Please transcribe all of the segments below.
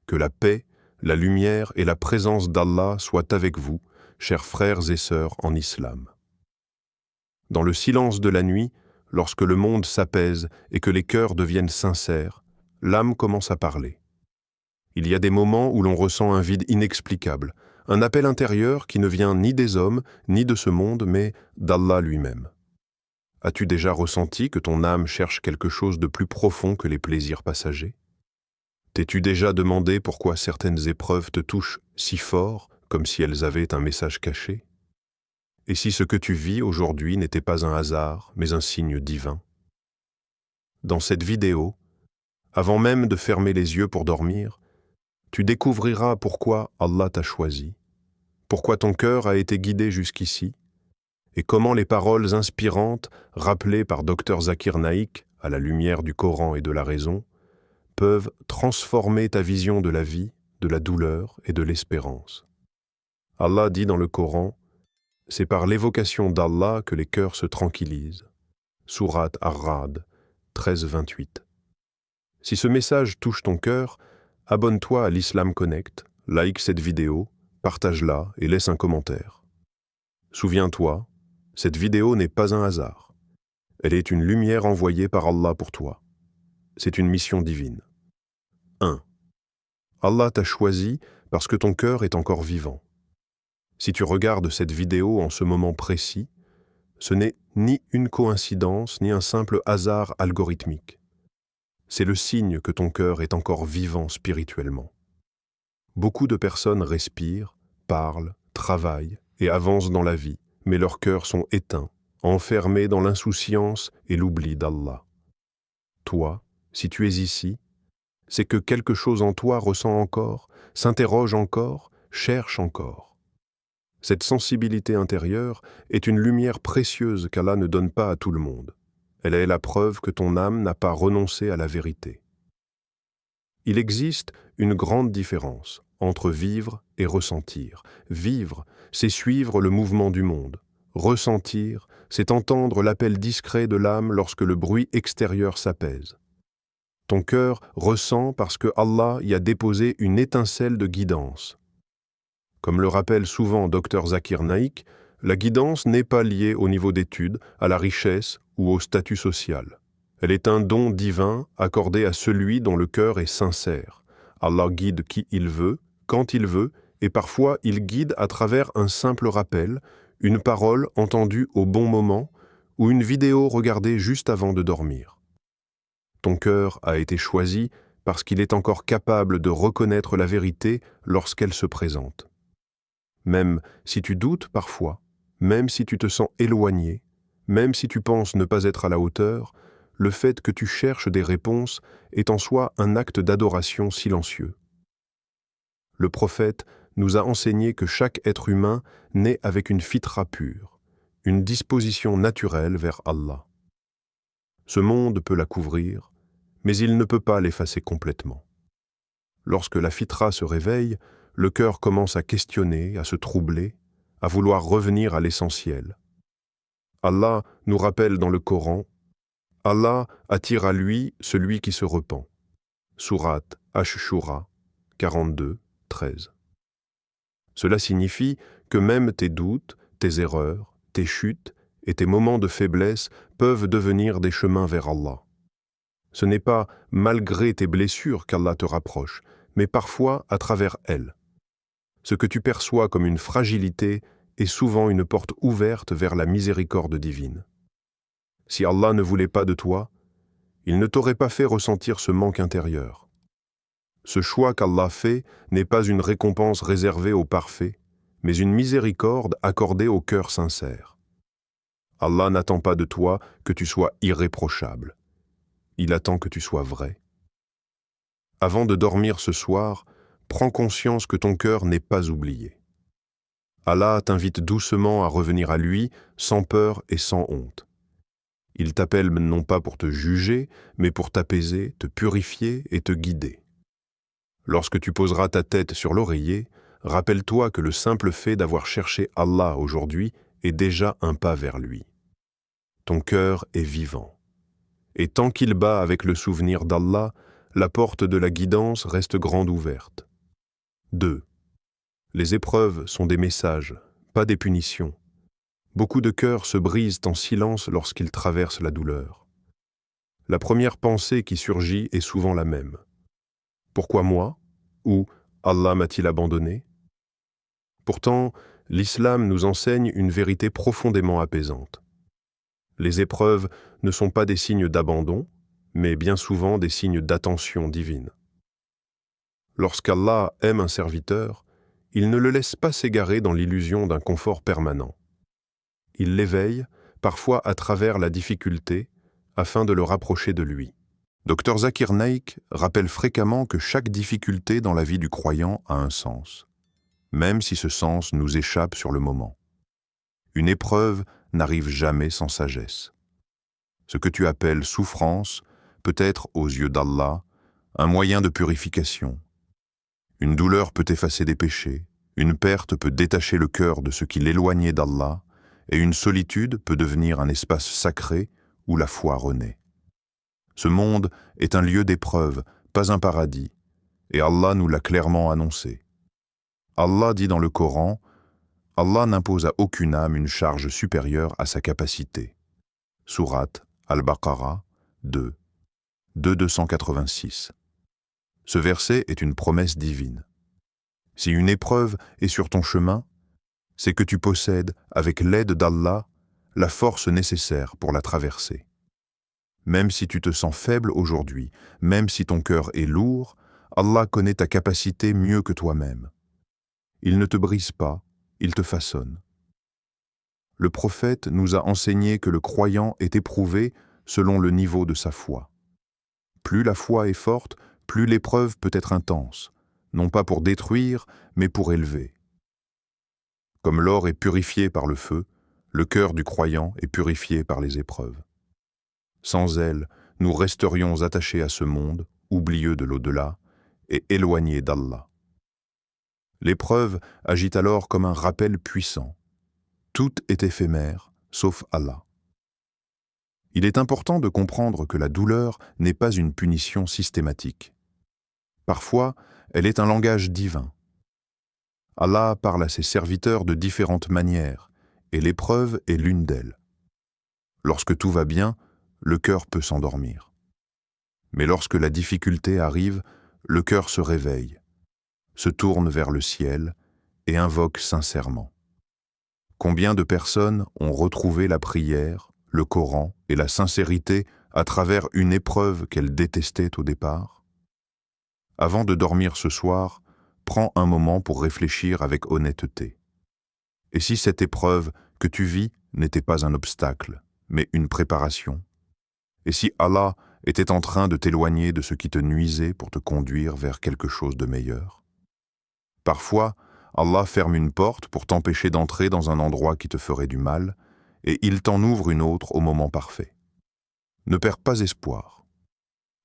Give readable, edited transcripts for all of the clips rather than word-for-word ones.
Que la paix, la lumière et la présence d'Allah soient avec vous, chers frères et sœurs en islam. Dans le silence de la nuit, lorsque le monde s'apaise et que les cœurs deviennent sincères, l'âme commence à parler. Il y a des moments où l'on ressent un vide inexplicable, un appel intérieur qui ne vient ni des hommes, ni de ce monde, mais d'Allah lui-même. As-tu déjà ressenti que ton âme cherche quelque chose de plus profond que les plaisirs passagers? T'es-tu déjà demandé pourquoi certaines épreuves te touchent si fort, comme si elles avaient un message caché? Et si ce que tu vis aujourd'hui n'était pas un hasard, mais un signe divin? Dans cette vidéo, avant même de fermer les yeux pour dormir, tu découvriras pourquoi Allah t'a choisi, pourquoi ton cœur a été guidé jusqu'ici, et comment les paroles inspirantes, rappelées par Dr Zakir Naik à la lumière du Coran et de la raison, peuvent transformer ta vision de la vie, de la douleur et de l'espérance. Allah dit dans le Coran, « C'est par l'évocation d'Allah que les cœurs se tranquillisent. » Sourate Ar-Ra'd 13-28. Si ce message touche ton cœur, abonne-toi à l'Islam Connect, like cette vidéo, partage-la et laisse un commentaire. Souviens-toi, cette vidéo n'est pas un hasard. Elle est une lumière envoyée par Allah pour toi. C'est une mission divine. 1. Allah t'a choisi parce que ton cœur est encore vivant. Si tu regardes cette vidéo en ce moment précis, ce n'est ni une coïncidence ni un simple hasard algorithmique. C'est le signe que ton cœur est encore vivant spirituellement. Beaucoup de personnes respirent, parlent, travaillent et avancent dans la vie, mais leurs cœurs sont éteints, enfermés dans l'insouciance et l'oubli d'Allah. Toi, si tu es ici, c'est que quelque chose en toi ressent encore, s'interroge encore, cherche encore. Cette sensibilité intérieure est une lumière précieuse qu'Allah ne donne pas à tout le monde. Elle est la preuve que ton âme n'a pas renoncé à la vérité. Il existe une grande différence entre vivre et ressentir. Vivre, c'est suivre le mouvement du monde. Ressentir, c'est entendre l'appel discret de l'âme lorsque le bruit extérieur s'apaise. Ton cœur ressent parce que Allah y a déposé une étincelle de guidance. Comme le rappelle souvent Dr Zakir Naik, la guidance n'est pas liée au niveau d'études, à la richesse ou au statut social. Elle est un don divin accordé à celui dont le cœur est sincère. Allah guide qui il veut, quand il veut, et parfois il guide à travers un simple rappel, une parole entendue au bon moment ou une vidéo regardée juste avant de dormir. Ton cœur a été choisi parce qu'il est encore capable de reconnaître la vérité lorsqu'elle se présente. Même si tu doutes parfois, même si tu te sens éloigné, même si tu penses ne pas être à la hauteur, le fait que tu cherches des réponses est en soi un acte d'adoration silencieux. Le prophète nous a enseigné que chaque être humain naît avec une fitra pure, une disposition naturelle vers Allah. Ce monde peut la couvrir, mais il ne peut pas l'effacer complètement. Lorsque la fitra se réveille, le cœur commence à questionner, à se troubler, à vouloir revenir à l'essentiel. Allah nous rappelle dans le Coran, Allah attire à lui celui qui se repent. Sourate Ash-Shura 42, 13. Cela signifie que même tes doutes, tes erreurs, tes chutes et tes moments de faiblesse peuvent devenir des chemins vers Allah. Ce n'est pas malgré tes blessures qu'Allah te rapproche, mais parfois à travers elles. Ce que tu perçois comme une fragilité est souvent une porte ouverte vers la miséricorde divine. Si Allah ne voulait pas de toi, il ne t'aurait pas fait ressentir ce manque intérieur. Ce choix qu'Allah fait n'est pas une récompense réservée aux parfaits, mais une miséricorde accordée au cœur sincère. Allah n'attend pas de toi que tu sois irréprochable. Il attend que tu sois vrai. Avant de dormir ce soir, prends conscience que ton cœur n'est pas oublié. Allah t'invite doucement à revenir à lui, sans peur et sans honte. Il t'appelle non pas pour te juger, mais pour t'apaiser, te purifier et te guider. Lorsque tu poseras ta tête sur l'oreiller, rappelle-toi que le simple fait d'avoir cherché Allah aujourd'hui est déjà un pas vers lui. Ton cœur est vivant. Et tant qu'il bat avec le souvenir d'Allah, la porte de la guidance reste grande ouverte. 2. Les épreuves sont des messages, pas des punitions. Beaucoup de cœurs se brisent en silence lorsqu'ils traversent la douleur. La première pensée qui surgit est souvent la même. Pourquoi moi? Ou Allah m'a-t-il abandonné? Pourtant, l'islam nous enseigne une vérité profondément apaisante. Les épreuves ne sont pas des signes d'abandon, mais bien souvent des signes d'attention divine. Lorsqu'Allah aime un serviteur, il ne le laisse pas s'égarer dans l'illusion d'un confort permanent. Il l'éveille, parfois à travers la difficulté, afin de le rapprocher de lui. Dr Zakir Naik rappelle fréquemment que chaque difficulté dans la vie du croyant a un sens, même si ce sens nous échappe sur le moment. Une épreuve n'arrive jamais sans sagesse. Ce que tu appelles souffrance peut être, aux yeux d'Allah, un moyen de purification. Une douleur peut effacer des péchés, une perte peut détacher le cœur de ce qui l'éloignait d'Allah, et une solitude peut devenir un espace sacré où la foi renaît. Ce monde est un lieu d'épreuve, pas un paradis, et Allah nous l'a clairement annoncé. Allah dit dans le Coran, « Allah n'impose à aucune âme une charge supérieure à sa capacité. » Sourate Al-Baqarah 2, 286. Ce verset est une promesse divine. Si une épreuve est sur ton chemin, c'est que tu possèdes, avec l'aide d'Allah, la force nécessaire pour la traverser. Même si tu te sens faible aujourd'hui, même si ton cœur est lourd, Allah connaît ta capacité mieux que toi-même. Il ne te brise pas, il te façonne. Le prophète nous a enseigné que le croyant est éprouvé selon le niveau de sa foi. Plus la foi est forte, plus l'épreuve peut être intense, non pas pour détruire, mais pour élever. Comme l'or est purifié par le feu, le cœur du croyant est purifié par les épreuves. Sans elles, nous resterions attachés à ce monde, oublieux de l'au-delà, et éloignés d'Allah. L'épreuve agit alors comme un rappel puissant. Tout est éphémère, sauf Allah. Il est important de comprendre que la douleur n'est pas une punition systématique. Parfois, elle est un langage divin. Allah parle à ses serviteurs de différentes manières, et l'épreuve est l'une d'elles. Lorsque tout va bien, le cœur peut s'endormir. Mais lorsque la difficulté arrive, le cœur se réveille, se tourne vers le ciel et invoque sincèrement. Combien de personnes ont retrouvé la prière, le Coran et la sincérité à travers une épreuve qu'elles détestaient au départ? Avant de dormir ce soir, prends un moment pour réfléchir avec honnêteté. Et si cette épreuve que tu vis n'était pas un obstacle, mais une préparation? Et si Allah était en train de t'éloigner de ce qui te nuisait pour te conduire vers quelque chose de meilleur? Parfois, Allah ferme une porte pour t'empêcher d'entrer dans un endroit qui te ferait du mal, et il t'en ouvre une autre au moment parfait. Ne perds pas espoir.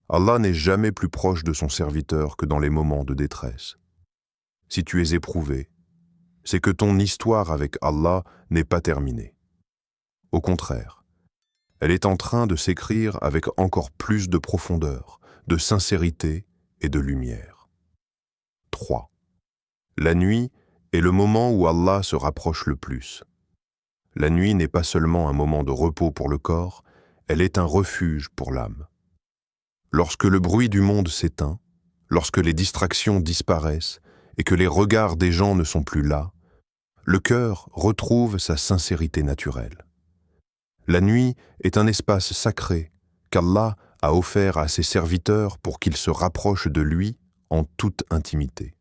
Allah n'est jamais plus proche de son serviteur que dans les moments de détresse. Si tu es éprouvé, c'est que ton histoire avec Allah n'est pas terminée. Au contraire, elle est en train de s'écrire avec encore plus de profondeur, de sincérité et de lumière. 3. La nuit est le moment où Allah se rapproche le plus. La nuit n'est pas seulement un moment de repos pour le corps, elle est un refuge pour l'âme. Lorsque le bruit du monde s'éteint, lorsque les distractions disparaissent et que les regards des gens ne sont plus là, le cœur retrouve sa sincérité naturelle. La nuit est un espace sacré qu'Allah a offert à ses serviteurs pour qu'ils se rapprochent de lui en toute intimité.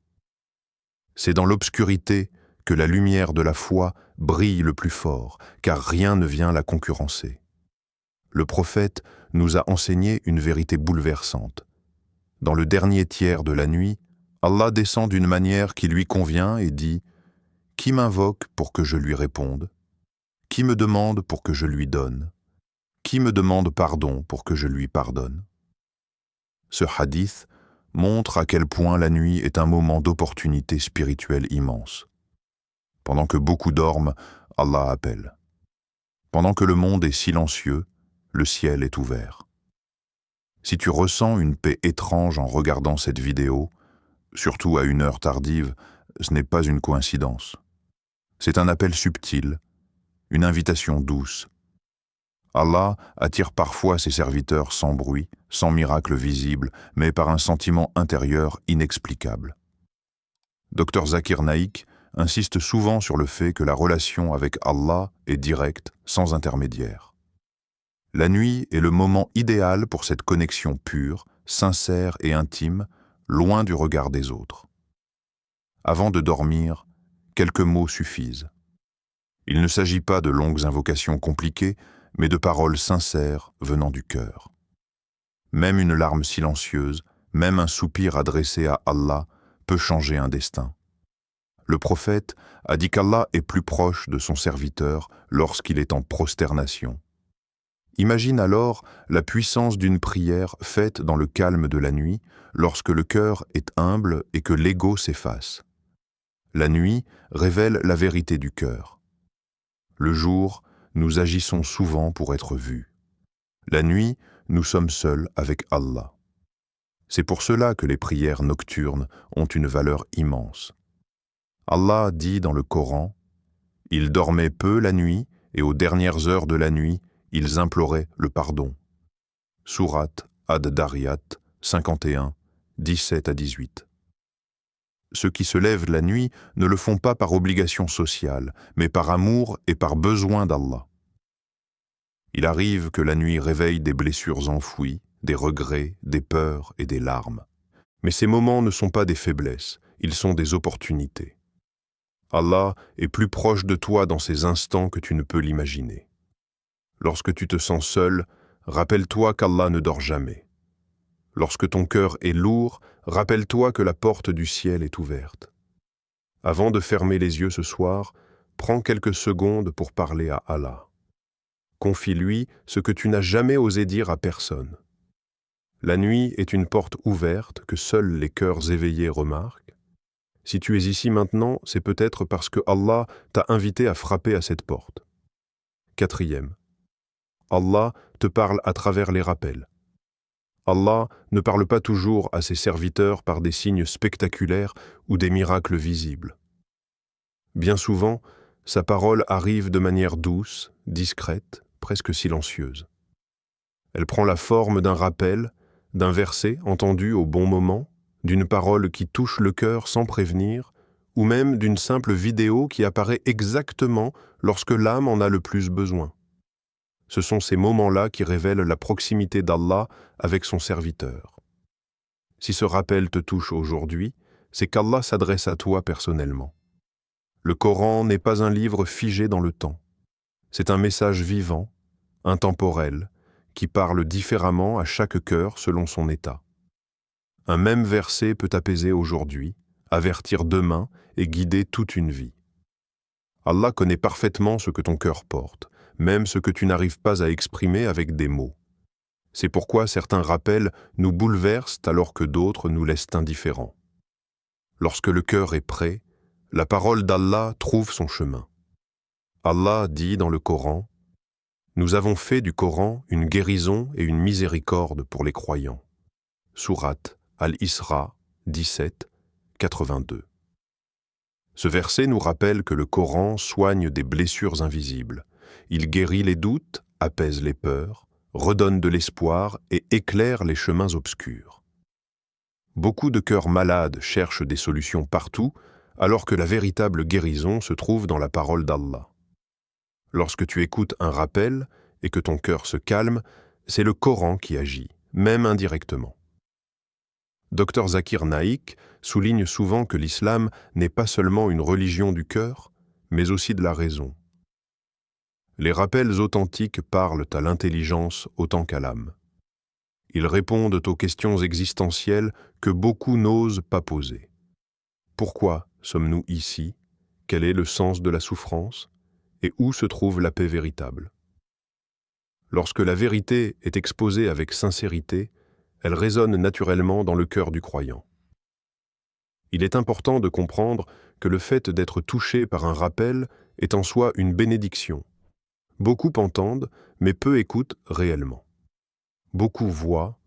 C'est dans l'obscurité que la lumière de la foi brille le plus fort, car rien ne vient la concurrencer. Le prophète nous a enseigné une vérité bouleversante. Dans le dernier tiers de la nuit, Allah descend d'une manière qui lui convient et dit « Qui m'invoque pour que je lui réponde ? Qui me demande pour que je lui donne? Qui me demande pardon pour que je lui pardonne ?» Ce hadith montre à quel point la nuit est un moment d'opportunité spirituelle immense. Pendant que beaucoup dorment, Allah appelle. Pendant que le monde est silencieux, le ciel est ouvert. Si tu ressens une paix étrange en regardant cette vidéo, surtout à une heure tardive, ce n'est pas une coïncidence. C'est un appel subtil, une invitation douce. Allah attire parfois ses serviteurs sans bruit, sans miracle visible, mais par un sentiment intérieur inexplicable. Dr Zakir Naik insiste souvent sur le fait que la relation avec Allah est directe, sans intermédiaire. La nuit est le moment idéal pour cette connexion pure, sincère et intime, loin du regard des autres. Avant de dormir, quelques mots suffisent. Il ne s'agit pas de longues invocations compliquées, mais de paroles sincères venant du cœur. Même une larme silencieuse, même un soupir adressé à Allah peut changer un destin. Le prophète a dit qu'Allah est plus proche de son serviteur lorsqu'il est en prosternation. Imagine alors la puissance d'une prière faite dans le calme de la nuit, lorsque le cœur est humble et que l'ego s'efface. La nuit révèle la vérité du cœur. Le jour, nous agissons souvent pour être vus. La nuit, nous sommes seuls avec Allah. C'est pour cela que les prières nocturnes ont une valeur immense. Allah dit dans le Coran, « Ils dormaient peu la nuit et aux dernières heures de la nuit, ils imploraient le pardon. » Sourate Ad-Dariyat 51, 17 à 18. Ceux qui se lèvent la nuit ne le font pas par obligation sociale, mais par amour et par besoin d'Allah. Il arrive que la nuit réveille des blessures enfouies, des regrets, des peurs et des larmes. Mais ces moments ne sont pas des faiblesses, ils sont des opportunités. Allah est plus proche de toi dans ces instants que tu ne peux l'imaginer. Lorsque tu te sens seul, rappelle-toi qu'Allah ne dort jamais. Lorsque ton cœur est lourd, rappelle-toi que la porte du ciel est ouverte. Avant de fermer les yeux ce soir, prends quelques secondes pour parler à Allah. Confie-lui ce que tu n'as jamais osé dire à personne. La nuit est une porte ouverte que seuls les cœurs éveillés remarquent. Si tu es ici maintenant, c'est peut-être parce que Allah t'a invité à frapper à cette porte. 4e. Allah te parle à travers les rappels. Allah ne parle pas toujours à ses serviteurs par des signes spectaculaires ou des miracles visibles. Bien souvent, sa parole arrive de manière douce, discrète, presque silencieuse. Elle prend la forme d'un rappel, d'un verset entendu au bon moment, d'une parole qui touche le cœur sans prévenir, ou même d'une simple vidéo qui apparaît exactement lorsque l'âme en a le plus besoin. Ce sont ces moments-là qui révèlent la proximité d'Allah avec son serviteur. Si ce rappel te touche aujourd'hui, c'est qu'Allah s'adresse à toi personnellement. Le Coran n'est pas un livre figé dans le temps. C'est un message vivant, intemporel, qui parle différemment à chaque cœur selon son état. Un même verset peut apaiser aujourd'hui, avertir demain et guider toute une vie. Allah connaît parfaitement ce que ton cœur porte, même ce que tu n'arrives pas à exprimer avec des mots. C'est pourquoi certains rappels nous bouleversent alors que d'autres nous laissent indifférents. Lorsque le cœur est prêt, la parole d'Allah trouve son chemin. Allah dit dans le Coran, « Nous avons fait du Coran une guérison et une miséricorde pour les croyants. » Sourate Al-Isra 17, 82. Ce verset nous rappelle que le Coran soigne des blessures invisibles. Il guérit les doutes, apaise les peurs, redonne de l'espoir et éclaire les chemins obscurs. Beaucoup de cœurs malades cherchent des solutions partout, alors que la véritable guérison se trouve dans la parole d'Allah. Lorsque tu écoutes un rappel et que ton cœur se calme, c'est le Coran qui agit, même indirectement. Dr Zakir Naik souligne souvent que l'islam n'est pas seulement une religion du cœur, mais aussi de la raison. Les rappels authentiques parlent à l'intelligence autant qu'à l'âme. Ils répondent aux questions existentielles que beaucoup n'osent pas poser. Pourquoi sommes-nous ici? Quel est le sens de la souffrance? Et où se trouve la paix véritable? Lorsque la vérité est exposée avec sincérité, elle résonne naturellement dans le cœur du croyant. Il est important de comprendre que le fait d'être touché par un rappel est en soi une bénédiction. Beaucoup entendent, mais peu écoutent réellement. Beaucoup voient,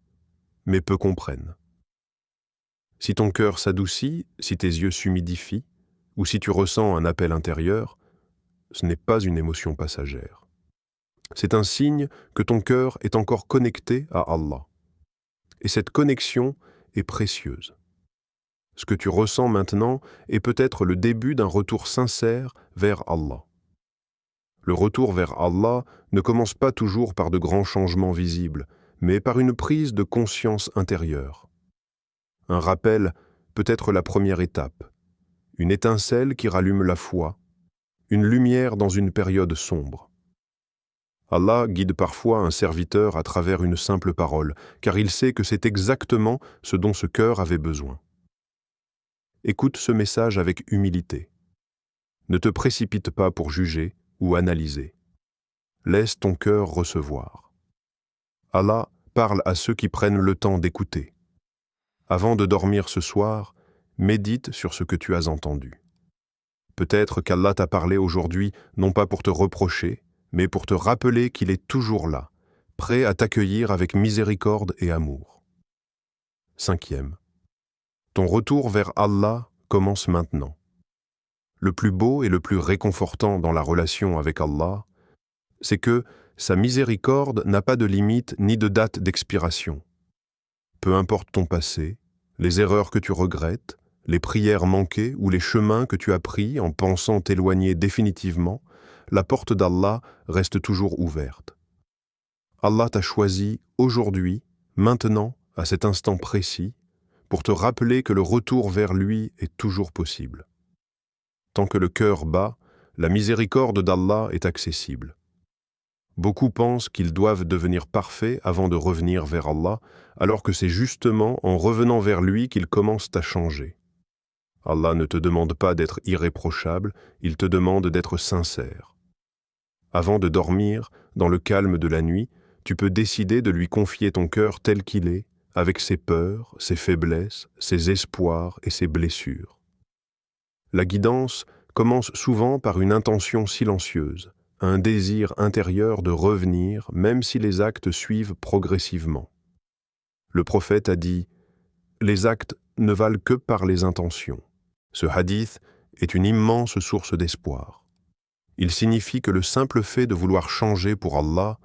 mais peu comprennent. Si ton cœur s'adoucit, si tes yeux s'humidifient, ou si tu ressens un appel intérieur, ce n'est pas une émotion passagère. C'est un signe que ton cœur est encore connecté à Allah. Et cette connexion est précieuse. Ce que tu ressens maintenant est peut-être le début d'un retour sincère vers Allah. Le retour vers Allah ne commence pas toujours par de grands changements visibles, mais par une prise de conscience intérieure. Un rappel peut être la première étape, une étincelle qui rallume la foi, une lumière dans une période sombre. Allah guide parfois un serviteur à travers une simple parole, car il sait que c'est exactement ce dont ce cœur avait besoin. Écoute ce message avec humilité. Ne te précipite pas pour juger ou analyser. Laisse ton cœur recevoir. Allah parle à ceux qui prennent le temps d'écouter. Avant de dormir ce soir, médite sur ce que tu as entendu. Peut-être qu'Allah t'a parlé aujourd'hui non pas pour te reprocher, mais pour te rappeler qu'il est toujours là, prêt à t'accueillir avec miséricorde et amour. 5e. Ton retour vers Allah commence maintenant. Le plus beau et le plus réconfortant dans la relation avec Allah, c'est que sa miséricorde n'a pas de limite ni de date d'expiration. Peu importe ton passé, les erreurs que tu regrettes, les prières manquées ou les chemins que tu as pris en pensant t'éloigner définitivement, la porte d'Allah reste toujours ouverte. Allah t'a choisi aujourd'hui, maintenant, à cet instant précis, pour te rappeler que le retour vers lui est toujours possible. Tant que le cœur bat, la miséricorde d'Allah est accessible. Beaucoup pensent qu'ils doivent devenir parfaits avant de revenir vers Allah, alors que c'est justement en revenant vers lui qu'ils commencent à changer. Allah ne te demande pas d'être irréprochable, il te demande d'être sincère. Avant de dormir, dans le calme de la nuit, tu peux décider de lui confier ton cœur tel qu'il est, avec ses peurs, ses faiblesses, ses espoirs et ses blessures. La guidance commence souvent par une intention silencieuse, un désir intérieur de revenir, même si les actes suivent progressivement. Le prophète a dit « Les actes ne valent que par les intentions ». Ce hadith est une immense source d'espoir. Il signifie que le simple fait de vouloir changer pour Allah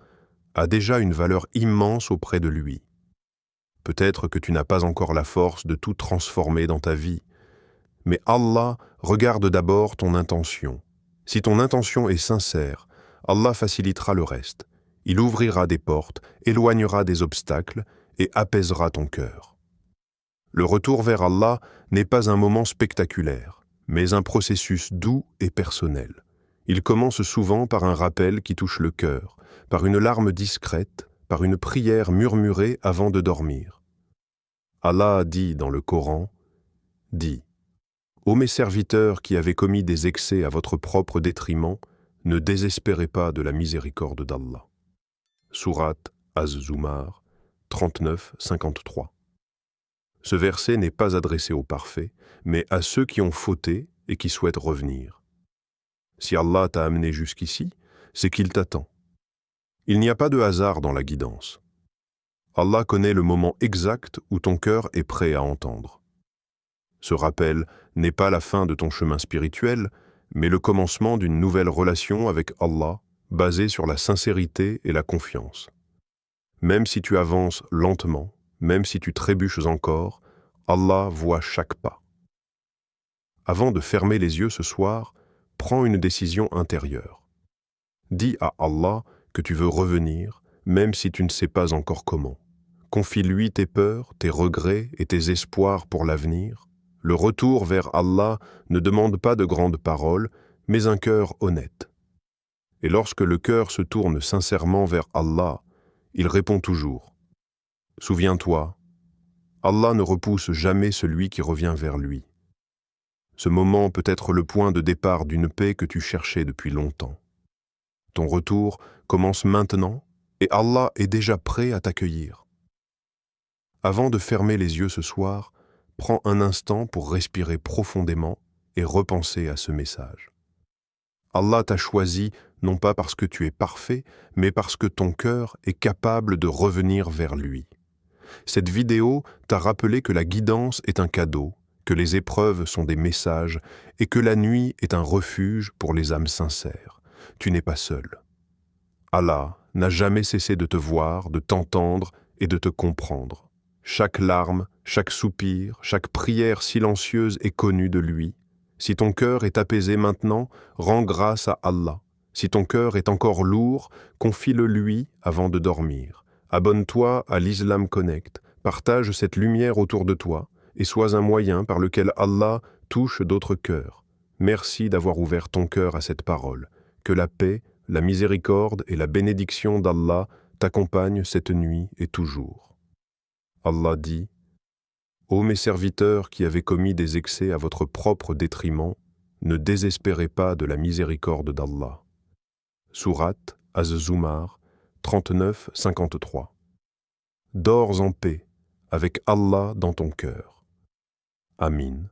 a déjà une valeur immense auprès de lui. Peut-être que tu n'as pas encore la force de tout transformer dans ta vie, mais Allah regarde d'abord ton intention. Si ton intention est sincère, Allah facilitera le reste. Il ouvrira des portes, éloignera des obstacles et apaisera ton cœur. Le retour vers Allah n'est pas un moment spectaculaire, mais un processus doux et personnel. Il commence souvent par un rappel qui touche le cœur, par une larme discrète, par une prière murmurée avant de dormir. Allah dit dans le Coran, « Dis, ô mes serviteurs qui avez commis des excès à votre propre détriment, ne désespérez pas de la miséricorde d'Allah. » Sourate Az-Zumar 39-53. Ce verset n'est pas adressé aux parfaits, mais à ceux qui ont fauté et qui souhaitent revenir. Si Allah t'a amené jusqu'ici, c'est qu'il t'attend. Il n'y a pas de hasard dans la guidance. Allah connaît le moment exact où ton cœur est prêt à entendre. Ce rappel n'est pas la fin de ton chemin spirituel, mais le commencement d'une nouvelle relation avec Allah basée sur la sincérité et la confiance. Même si tu avances lentement, même si tu trébuches encore, Allah voit chaque pas. Avant de fermer les yeux ce soir, prends une décision intérieure. Dis à Allah que tu veux revenir, même si tu ne sais pas encore comment. Confie-lui tes peurs, tes regrets et tes espoirs pour l'avenir. Le retour vers Allah ne demande pas de grandes paroles, mais un cœur honnête. Et lorsque le cœur se tourne sincèrement vers Allah, il répond toujours. Souviens-toi, Allah ne repousse jamais celui qui revient vers lui. Ce moment peut être le point de départ d'une paix que tu cherchais depuis longtemps. Ton retour commence maintenant et Allah est déjà prêt à t'accueillir. Avant de fermer les yeux ce soir, prends un instant pour respirer profondément et repenser à ce message. Allah t'a choisi non pas parce que tu es parfait, mais parce que ton cœur est capable de revenir vers lui. Cette vidéo t'a rappelé que la guidance est un cadeau, que les épreuves sont des messages et que la nuit est un refuge pour les âmes sincères. Tu n'es pas seul. Allah n'a jamais cessé de te voir, de t'entendre et de te comprendre. Chaque larme, chaque soupir, chaque prière silencieuse est connue de lui. Si ton cœur est apaisé maintenant, rends grâce à Allah. Si ton cœur est encore lourd, confie-le lui avant de dormir. Abonne-toi à l'Islam Connect, partage cette lumière autour de toi et sois un moyen par lequel Allah touche d'autres cœurs. Merci d'avoir ouvert ton cœur à cette parole. Que la paix, la miséricorde et la bénédiction d'Allah t'accompagnent cette nuit et toujours. Allah dit: Ô mes serviteurs qui avez commis des excès à votre propre détriment, ne désespérez pas de la miséricorde d'Allah. Sourate Az-Zumar 39-53. Dors en paix, avec Allah dans ton cœur. Amin.